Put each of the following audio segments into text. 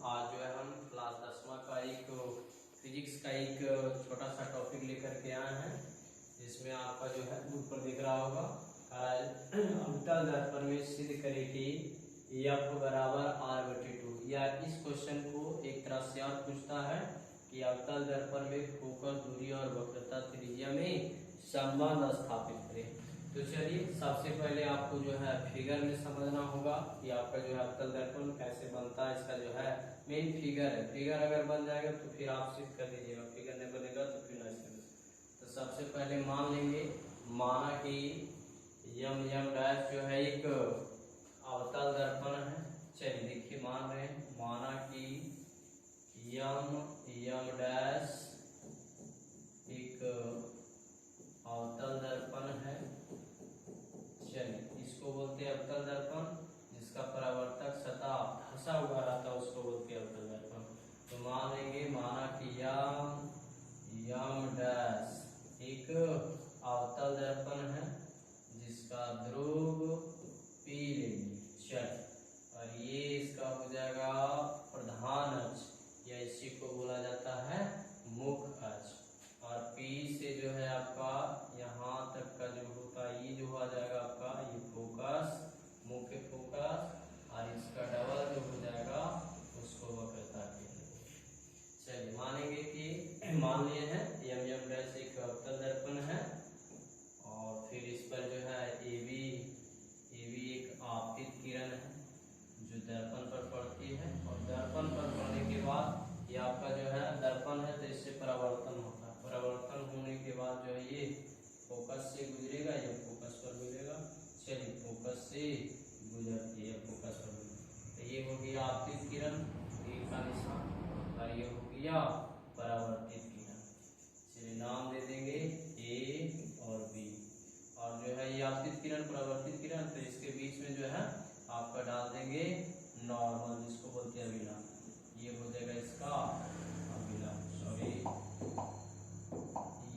आज जो है हम क्लास 10वां का एक फिजिक्स का एक छोटा सा टॉपिक लेकर के आए हैं, जिसमें आपका जो है ऊपर दिख रहा होगा अवतल दर्पण में सिद्ध करें कि F बराबर r/2। या इस क्वेश्चन को एक तरह से और पूछता है कि अवतल दर्पण में फोकस दूरी और वक्रता त्रिज्या में संबंध स्थापित करें। तो चलिए सबसे पहले आपको जो है फिगर में समझना होगा कि आपका जो है अवतल दर्पण कैसे बनता है। इसका जो है मेन फिगर है, फिगर अगर बन जाएगा तो फिर आप सिद्ध कर दीजिएगा, फिगर नहीं बनेगा तो फिर नहीं समझ। तो सबसे पहले मान लेंगे, माना कि यम डैश जो है एक अवतल दर्पण है। चलिए देखिए मान रहे हैं, माना कि यम डैश एक अवतल दर्पण है। चलिए इसको बोलते हैं अवतल दर्पण, जिसका परावर्तक सतह धंसा हुआ रहता है उसको बोलते हैं अवतल दर्पण। तो मान लेंगे, माना कि यम डैश एक अवतल दर्पण है जिसका ध्रुव P लेंगे। चल, और ये इसका हो जाएगा प्रधान अक्ष, या इसी को बोला जाता है मुख्य अक्ष। और P से जो है आपका यहाँ तक का जो होता है, ये जो आ जाएगा आपका ये फोकस, मुख्य फोकस, और इसका डबल जो हो जाएगा उसको वक्रता केंद्र। चलिए मानेंगे कि मान लिए हैं यम डैश एक अवतल दर्पण है, और फिर इस पर जो है AB एक आपतित किरण है जो दर्पण पर पड़ती है। और दर्पण पर पड़ने के बाद ये आपका जो है दर्पण है तो इससे परावर्तन होता है। परावर्तन होने के बाद जो है ये फोकस से गुजरेगा, या फोकस पर मिलेगा। चलिए फोकस से गुजरती है, फोकस पर मिलेगा। तो ये हो गया आपतित किरण, ए का निशान, और ये हो गया परावर्तित किरण। चलिए नाम दे देंगे A और B। और जो है ये आपतित किरण परावर्तित किरण, तो इसके बीच में जो है आपका डाल देंगे नॉर्मल, जिसको बोलते हैं अभिलंब। ये हो जाएगा इसका अभिलंब, सॉरी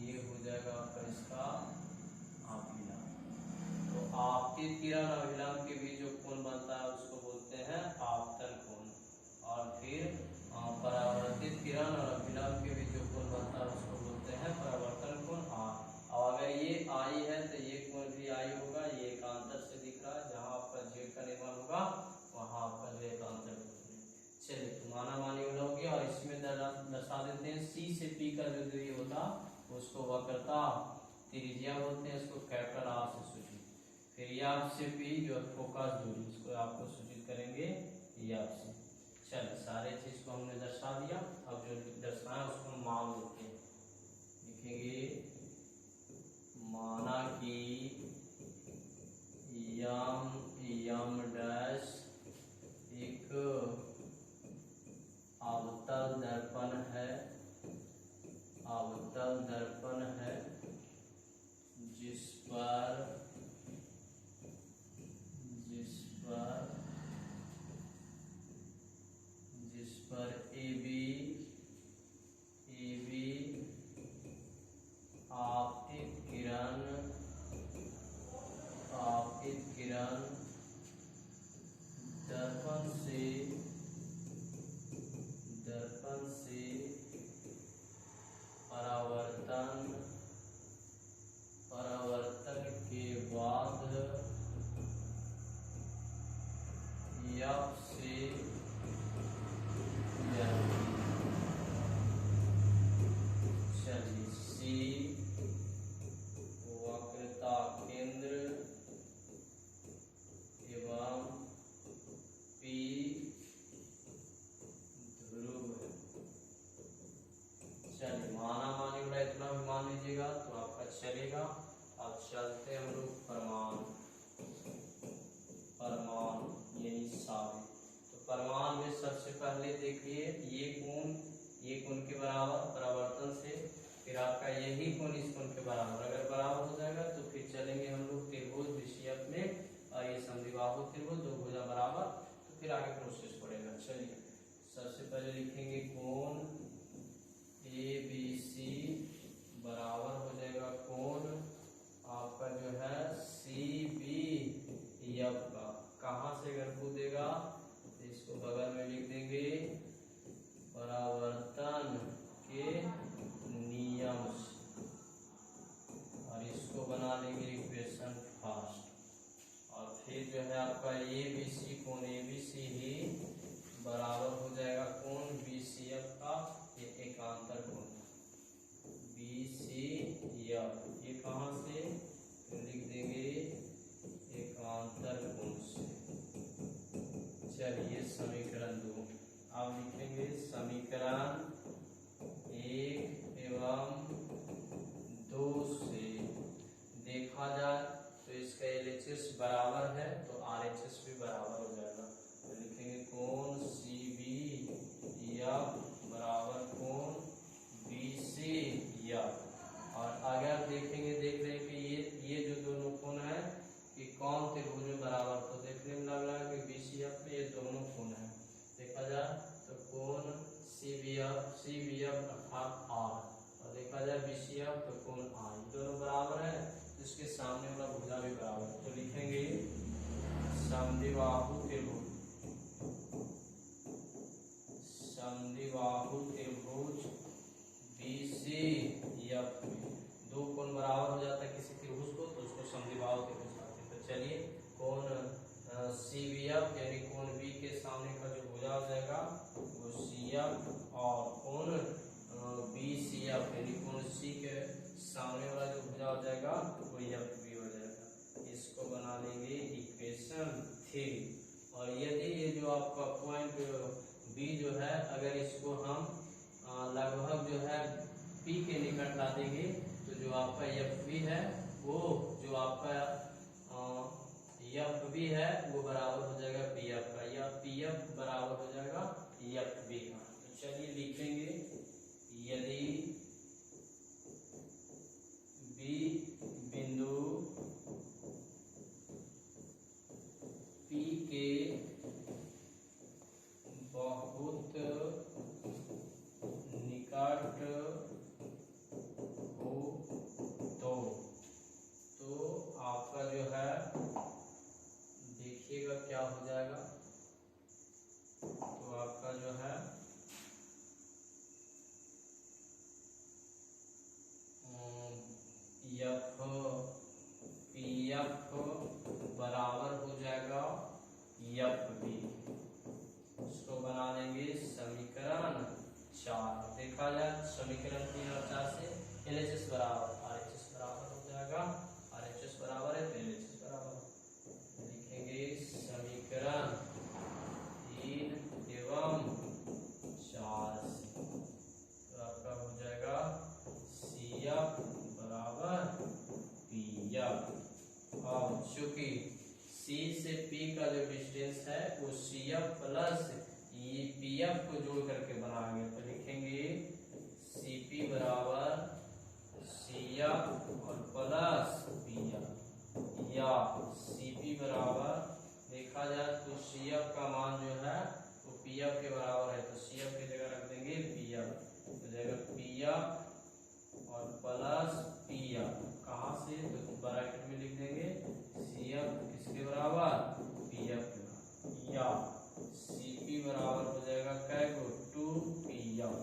ये हो जाएगा आपका इसका अभिलंब। तो आपतित किरण और अभिलंब के बीच जो कोण बनता है उसको बोलते हैं आपतन कोण। और फिर परावर्तित किरण और अभिलंब के बीच जो कोण बनता है उसको बोलते हैं परावर्तन कोण R। और अगर ये I है तो ये कोण भी I होगा। ये एकांतर से दिख रहा है, जहां आपका Z का निर्माण होगा वहां आपका जो एकांतर होगा। चलिए तो माना मानी हो गया। और इसमें दर्शा देते हैं C से P का जो दूरी होता उसको वक्रता त्रिज्या बोलते हैं, इसको कैपिटल R से सूचित। फिर यफ से P जो फोकस दूरी, इसको आपको सूचित करेंगे यफ से। चलिए सारे चीज को हमने दर्शा दिया। अब जो दर्शाया उसको हम मान लेते हैं, लिखेंगे माना कि यम डैश एक अवतल दर्पण है, अवतल दर्पण है जिस पर AB आपतित किरण दर्पण से परावर्तन के बाद F से चलिए C वक्रता केंद्र एवं P ध्रुव है। चलिए माना मानी वाला इतना भी मान लीजिएगा तो आपका चलेगा। अब चलते हम लोग परमाणु यानी साबित। तो परमाणु में सबसे पहले देखिए ये कोण के बराबर परावर्तन से, फिर आपका यही कोण इस कोण के बराबर। अगर बराबर हो जाएगा तो फिर चलेंगे हम लोग त्रिभुज विषयक में, और ये समद्विबाहु त्रिभुज दो भुजा बराबर, तो फिर आगे प्रोसेस पड़ेगा। चलिए सबसे पहले लिखेंगे कोण ABC बराबर हो जाएगा कोण आपका जो है CBF का। कहाँ से अगर कूदेगा तो इसको बगल में लिख देंगे समीकरण 2। अब लिखेंगे समीकरण 1 एवं 2 से देखा जाए तो इसका LHS बराबर है तो RHS भी बराबर हो जाएगा। तो लिखेंगे कोण CBF बराबर कोण BCF। और अगर देखेंगे देख रहे हैं कि ये जो दोनों कोण है कि कौन त्रिभुज में बराबर, तो देखने में लग रहा है कि BCF में ये दोनों कोण है। देखा जाए तो कोण CBF अर्थात R, और देखा जाए BCF तो कोण R, दोनों बराबर है, इसके सामने वाला भुजा भी बराबर है। तो लिखेंगे समद्विबाहु त्रिभुज BCF में दो कोण बराबर हो जाता है किसी त्रिभुज को, तो उसको समद्विबाहु त्रिभुज कहते हैं। तो चलिए कोण CBF यानी कोण B के सामने का जो भुजा हो जाएगा वो CF, और कोण BCF यानी कोण C के सामने वाला जो भुजा हो जाएगा वो FB हो जाएगा। इसको बना लेंगे इक्वेशन 3। और यदि ये जो आपका पॉइंट B जो है अगर इसको हम लगभग जो है P के निकट ला देंगे तो जो आपका FB है वो जो आपका FB है वो बराबर हो जाएगा PF का, या PF बराबर हो जाएगा FB का। तो चलिए लिखेंगे यदि B बिंदु P के बहुत निकट हो तो आपका जो है देखिएगा क्या हो जाएगा। तो आपका जो है PF बराबर हो जाएगा FB। उसको बना लेंगे समीकरण 4। देखा जाए समीकरण 3 और 4 से LHS बराबर RHS बराबर हो जाएगा, RHS बराबर है तो LHS बराबर। लिखेंगे समीकरण 3 एवं 4 से, तो आपका हो जाएगा CF बराबर PF। अब चूंकि C से P का जो डिस्टेंस है वो CF प्लस PF को जोड़ करके बना गया, तो लिखेंगे CP बराबर CF और प्लस PF, या CP बराबर देखा जाए तो CF का मान जो है वो PF के बराबर है, तो CF की जगह रख देंगे PF, तो जाएगा PF और प्लस PF। कहाँ से, तो ब्रैकेट में लिख देंगे CF किसके बराबर PF के बराबर, या CP बराबर हो जाएगा क्या को 2PF।